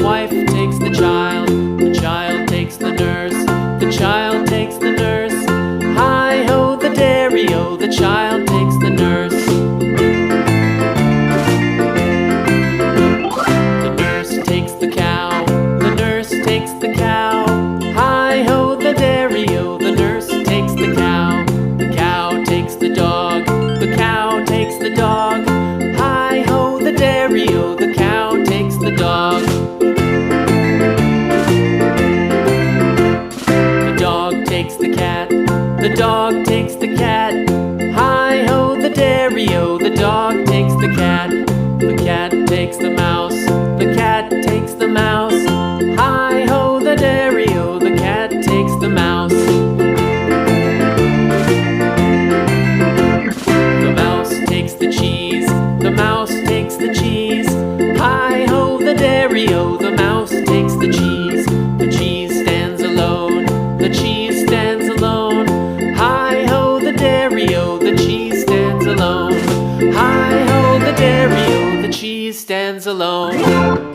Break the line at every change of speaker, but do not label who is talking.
wife takes the child takes the nurse, the child takes the nurse. Hi-ho the dairy-o, the child takes the nurse. The nurse takes the cow, the nurse takes the cow. Hi-ho the dairy-o, the nurse takes the cow. The cow takes the dog, the cow takes the dog. Hi-ho the dairy-o, the cow takes the dog. The dog takes the cat, the dog takes the cat. Hi-ho the dairy-o, the dog takes the cat. The cat takes the mouse, the cat takes the mouse. Hi-ho the dairy-o, the cat takes the mouse. The mouse takes the cheese, the mouse takes the cheese. Hi-ho the dairy-o, the mouse takes the cheese. The cheese stands alone, the cheese stands alone. Hi-ho the dairy-o, the cheese stands alone. Hi-ho the dairy-o, the cheese stands alone.